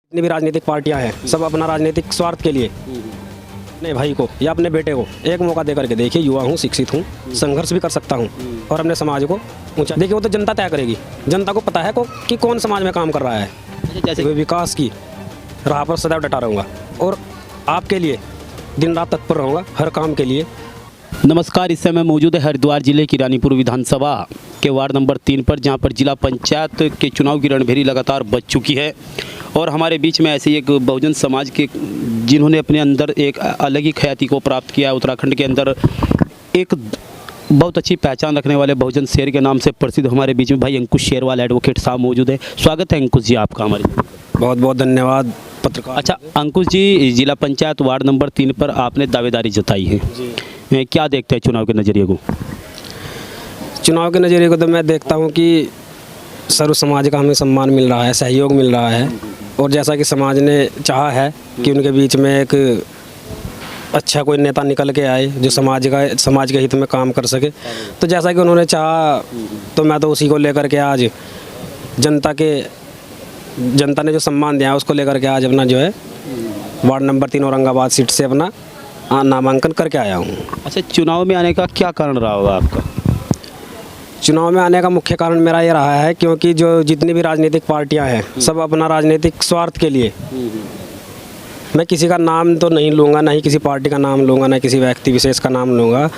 जितनी भी राजनीतिक पार्टियां हैं सब अपना राजनीतिक स्वार्थ के लिए अपने भाई को या अपने बेटे को एक मौका दे करके देखिए, युवा हूँ, शिक्षित हूँ, संघर्ष भी कर सकता हूँ और अपने समाज को ऊंचा। देखिए वो तो जनता तय करेगी, जनता को पता है कि कौन समाज में काम कर रहा है। जैसे विकास की राह पर सदैव डटा रहूँगा और आपके लिए दिन रात तत्पर रहूँगा हर काम के लिए। नमस्कार, इस समय मौजूद है हरिद्वार जिले की रानीपुर विधानसभा के वार्ड नंबर 3 पर, जहां पर जिला पंचायत के चुनाव की रणभेरी लगातार बज चुकी है और हमारे बीच में ऐसे एक बहुजन समाज के जिन्होंने अपने अंदर एक अलग ही ख्याति को प्राप्त किया है। उत्तराखंड के अंदर एक बहुत अच्छी पहचान रखने वाले बहुजन शेर के नाम से प्रसिद्ध हमारे बीच में भाई अंकुश शेरवाल एडवोकेट साहब मौजूद है। स्वागत है अंकुश जी आपका हमारे। बहुत बहुत धन्यवाद पत्रकार। अच्छा अंकुश जी, जिला पंचायत वार्ड नंबर 3 पर आपने दावेदारी जताई है, क्या देखते हैं चुनाव के नज़रिए को? चुनाव के नज़रिए को तो मैं देखता हूँ कि सर्व समाज का हमें सम्मान मिल रहा है, सहयोग मिल रहा है और जैसा कि समाज ने चाहा है कि उनके बीच में एक अच्छा कोई नेता निकल के आए जो समाज के हित में काम कर सके, तो जैसा कि उन्होंने चाहा तो मैं तो उसी को लेकर के आज जनता ने जो सम्मान दिया उसको लेकर के आज अपना जो है वार्ड नंबर 3 औरंगाबाद सीट से अपना नामांकन करके आया हूँ। अच्छा, चुनाव में आने का क्या कारण रहा होगा आपका? चुनाव में आने का मुख्य कारण मेरा ये रहा है क्योंकि जो जितनी भी राजनीतिक पार्टियां हैं सब अपना राजनीतिक स्वार्थ के लिए, मैं किसी का नाम तो नहीं लूँगा, ना ही किसी पार्टी का नाम लूँगा, ना किसी व्यक्ति विशेष का नाम लूँगा,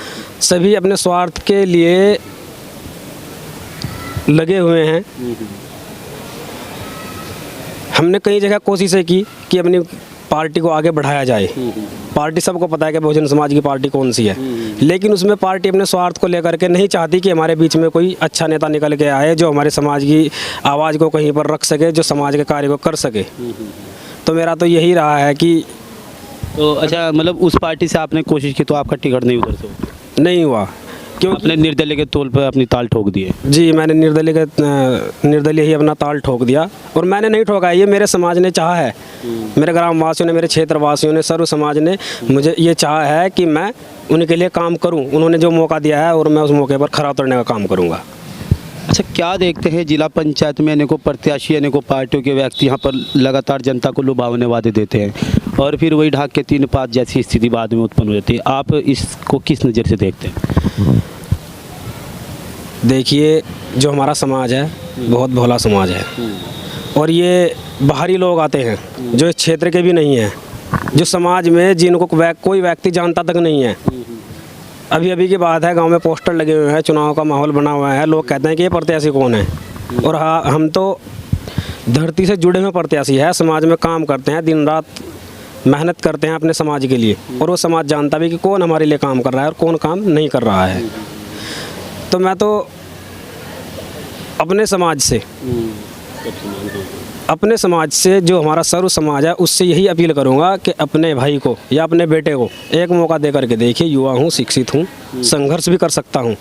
सभी अपने स्वार्थ के लिए लगे हुए हैं। हमने कई जगह कोशिशें की कि अपनी पार्टी को आगे बढ़ाया जाए। पार्टी सबको पता है कि बहुजन समाज की पार्टी कौन सी है, लेकिन उसमें पार्टी अपने स्वार्थ को लेकर के नहीं चाहती कि हमारे बीच में कोई अच्छा नेता निकल के आए जो हमारे समाज की आवाज़ को कहीं पर रख सके, जो समाज के कार्य को कर सके। तो मेरा तो यही रहा है कि तो अच्छा, मतलब उस पार्टी से आपने कोशिश की तो आपका टिकट नहीं उधर से नहीं हुआ क्यों? आपने निर्दलीय के तौर पर अपनी ताल ठोक दिए। जी, मैंने निर्दलीय ही अपना ताल ठोक दिया और मैंने नहीं ठोका, ये मेरे समाज ने चाहा है, मेरे ग्रामवासियों ने, मेरे क्षेत्रवासियों ने, सर्व समाज ने मुझे ये चाहा है कि मैं उनके लिए काम करूं। उन्होंने जो मौका दिया है और मैं उस मौके पर खरा उतरने का काम करूंगा। अच्छा, क्या देखते हैं जिला पंचायत में अनेकों प्रत्याशी, अनेकों पार्टियों के व्यक्ति यहाँ पर लगातार जनता को लुभावने वादे देते हैं और फिर वही ढाक के 3 पात जैसी स्थिति बाद में उत्पन्न हो जाती है। आप इसको किस नज़र से देखते हैं? देखिए, जो हमारा समाज है बहुत भोला समाज है और ये बाहरी लोग आते हैं जो इस क्षेत्र के भी नहीं हैं, जो समाज में जिनको कोई व्यक्ति जानता तक नहीं है। अभी की बात है, गांव में पोस्टर लगे हुए हैं, चुनाव का माहौल बना हुआ है, लोग कहते हैं कि ये प्रत्याशी कौन है। और हाँ, हम तो धरती से जुड़े हुए प्रत्याशी है, समाज में काम करते हैं, दिन रात मेहनत करते हैं अपने समाज के लिए और वो समाज जानता भी कि कौन हमारे लिए काम कर रहा है और कौन काम नहीं कर रहा है। तो मैं तो अपने समाज से जो हमारा सर्व समाज है उससे यही अपील करूंगा कि अपने भाई को या अपने बेटे को एक मौका दे करके देखिए, युवा हूँ, शिक्षित हूँ, संघर्ष भी कर सकता हूँ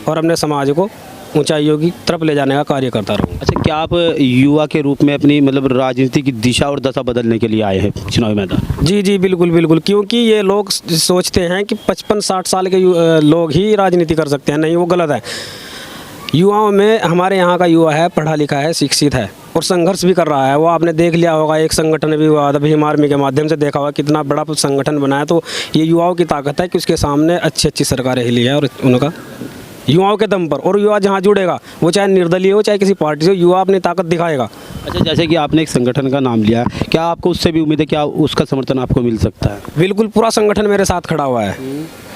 और अपने समाज को ऊंचाइयों की तरफ ले जाने का कार्य करता रहूँ। अच्छा, क्या आप युवा के रूप में अपनी मतलब राजनीति की दिशा और दशा बदलने के लिए आए हैं चुनावी मैदान? जी, बिल्कुल, क्योंकि ये लोग सोचते हैं कि 55-60 साल के लोग ही राजनीति कर सकते हैं। नहीं, वो गलत है। युवाओं में हमारे यहाँ का युवा है, पढ़ा लिखा है, शिक्षित है और संघर्ष भी कर रहा है। वो आपने देख लिया होगा, एक संगठन भी हुआ था, भीम आर्मी के माध्यम से देखा होगा कितना बड़ा संगठन बनाया। तो ये युवाओं की ताकत है कि उसके सामने अच्छी सरकारें हिली है और उनका युवाओं के दम पर, और युवा जहाँ जुड़ेगा वो चाहे निर्दलीय हो चाहे किसी पार्टी से, युवा अपनी ताकत दिखाएगा। अच्छा, जैसे कि आपने एक संगठन का नाम लिया, क्या आपको उससे भी उम्मीद है कि उसका समर्थन आपको मिल सकता है? बिल्कुल, पूरा संगठन मेरे साथ खड़ा हुआ है,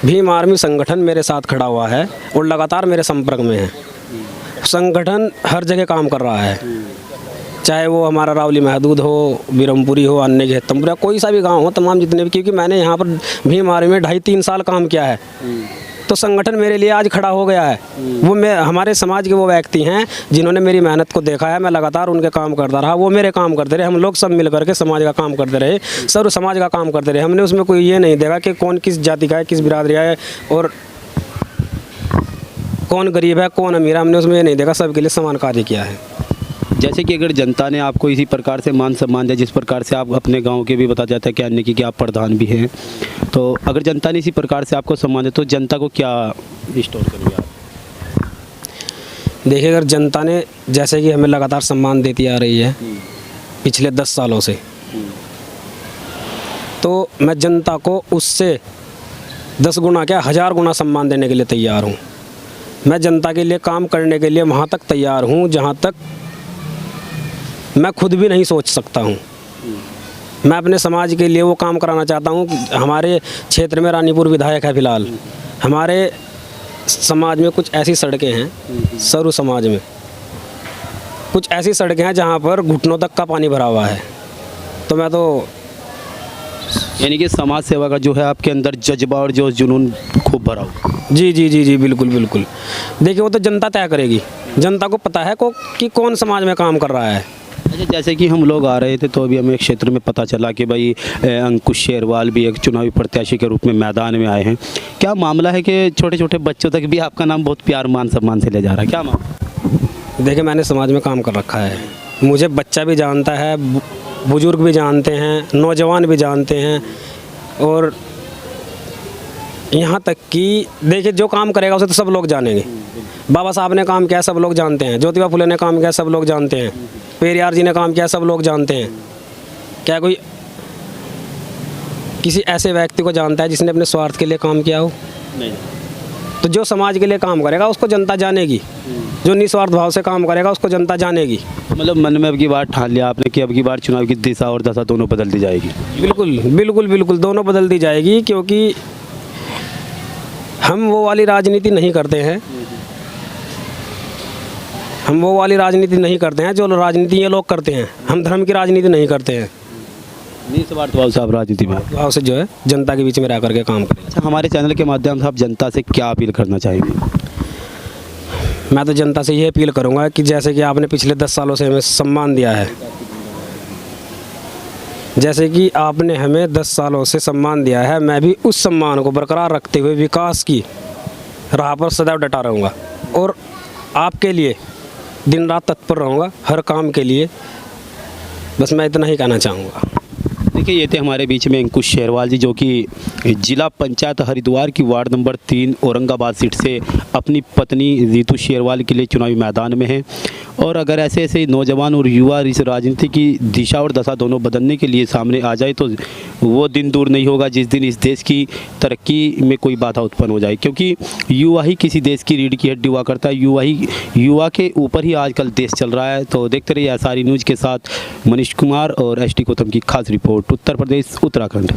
भीम आर्मी संगठन मेरे साथ खड़ा हुआ है और लगातार मेरे संपर्क में है। संगठन हर जगह काम कर रहा है, चाहे वो हमारा रावली महदूद हो, बिरमपुरी हो, अन्य घेतमपुरा, कोई सा भी गांव हो, तमाम जितने भी, क्योंकि मैंने यहाँ पर भीम आर्मी में 2.5-3 साल काम किया है, तो संगठन मेरे लिए आज खड़ा हो गया है। वो हमारे समाज के वो व्यक्ति हैं जिन्होंने मेरी मेहनत को देखा है, मैं लगातार उनके काम करता रहा, वो मेरे काम करते रहे, हम लोग सब मिल करके समाज का काम करते रहे, सर्व समाज का काम करते रहे। हमने उसमें कोई ये नहीं देखा कि कौन किस जाति का है, किस बिरादरी है और कौन गरीब है, कौन अमीर है, हमने उसमें ये नहीं देखा, सबके लिए समान कार्य किया है। जैसे कि अगर जनता ने आपको इसी प्रकार से मान सम्मान दिया, जिस प्रकार से आप अपने गांव के भी बता जाता है कि अन्य की कि आप प्रधान भी हैं, तो अगर जनता ने इसी प्रकार से आपको सम्मान दिया तो जनता को क्या रिस्टोर करेंगे आप? देखिए, अगर जनता ने जैसे कि हमें लगातार सम्मान देती आ रही है पिछले 10 सालों से, तो मैं जनता को उससे 10 गुना क्या 1000 गुना सम्मान देने के लिए तैयार हूँ। मैं जनता के लिए काम करने के लिए वहाँ तक तैयार हूँ जहाँ तक मैं खुद भी नहीं सोच सकता हूँ। मैं अपने समाज के लिए वो काम कराना चाहता हूँ। हमारे क्षेत्र में रानीपुर विधायक है फिलहाल। हमारे समाज में कुछ ऐसी सड़कें हैं, सरु समाज में कुछ ऐसी सड़कें हैं जहाँ पर घुटनों तक का पानी भरा हुआ है। तो मैं तो यानी कि समाज सेवा का जो है आपके अंदर जज्बा और जो जुनून खूब भरा हो। जी जी जी जी बिल्कुल बिल्कुल। देखिए वो तो जनता तय करेगी। जनता को पता है कि कौन समाज में काम कर रहा है। अच्छा, जैसे कि हम लोग आ रहे थे तो अभी हमें एक क्षेत्र में पता चला कि भाई अंकुश शेरवाल भी एक चुनावी प्रत्याशी के रूप में मैदान में आए हैं। क्या मामला है कि छोटे छोटे बच्चों तक भी आपका नाम बहुत प्यार मान सम्मान से ले जा रहा है, क्या मामला? देखिए मैंने समाज में काम कर रखा है। मुझे बच्चा भी जानता है, बुजुर्ग भी जानते हैं, नौजवान भी जानते हैं। और यहाँ तक कि देखिए जो काम करेगा उसे तो सब लोग जानेंगे। बाबा साहब ने काम किया सब लोग जानते हैं, ज्योतिबा फुले ने काम किया सब लोग जानते हैं, पेरियार जी ने काम किया सब लोग जानते हैं। क्या कोई किसी ऐसे व्यक्ति को जानता है जिसने अपने स्वार्थ के लिए काम किया हो? नहीं। तो जो समाज के लिए काम करेगा उसको जनता जानेगी। जो निस्वार्थ भाव से काम करेगा उसको जनता जानेगी। मतलब मन में अब की बार ठान लिया आपने कि अब की बार चुनाव की दिशा और दशा दोनों बदल दी जाएगी? बिल्कुल बिल्कुल बिल्कुल दोनों बदल दी जाएगी, क्योंकि हम वो वाली राजनीति नहीं करते हैं। हम वो वाली राजनीति नहीं करते हैं जो राजनीति ये लोग करते हैं। हम धर्म की राजनीति नहीं करते हैं। निस्वार्थ भाव से आप राजनीति में भाव से जो है जनता के बीच में रह करके काम करें। अच्छा, हमारे चैनल के माध्यम से आप जनता से क्या अपील करना चाहेंगे? मैं तो जनता से ये अपील करूंगा कि जैसे कि आपने पिछले 10 सालों से हमें सम्मान दिया है, जैसे कि आपने हमें 10 सालों से सम्मान दिया है, मैं भी उस सम्मान को बरकरार रखते हुए विकास की राह पर सदैव डटा रहूँगा और आपके लिए दिन रात तत्पर रहूँगा हर काम के लिए। बस मैं इतना ही कहना चाहूँगा। देखिए ये थे हमारे बीच में अंकुश शेरवाल जी, जो कि जिला पंचायत हरिद्वार की वार्ड नंबर 3 औरंगाबाद सीट से अपनी पत्नी रितु शेरवाल के लिए चुनावी मैदान में हैं। और अगर ऐसे ऐसे नौजवान और युवा इस राजनीति की दिशा और दशा दोनों बदलने के लिए सामने आ जाए तो वो दिन दूर नहीं होगा जिस दिन इस देश की तरक्की में कोई बाधा उत्पन्न हो जाए, क्योंकि युवा ही किसी देश की रीढ़ की हड्डी हुआ करता है। युवा के ऊपर ही आजकल देश चल रहा है। तो देखते रहिए SRE न्यूज़ के साथ मनीष कुमार और ST गौतम की खास रिपोर्ट, उत्तर प्रदेश उत्तराखंड।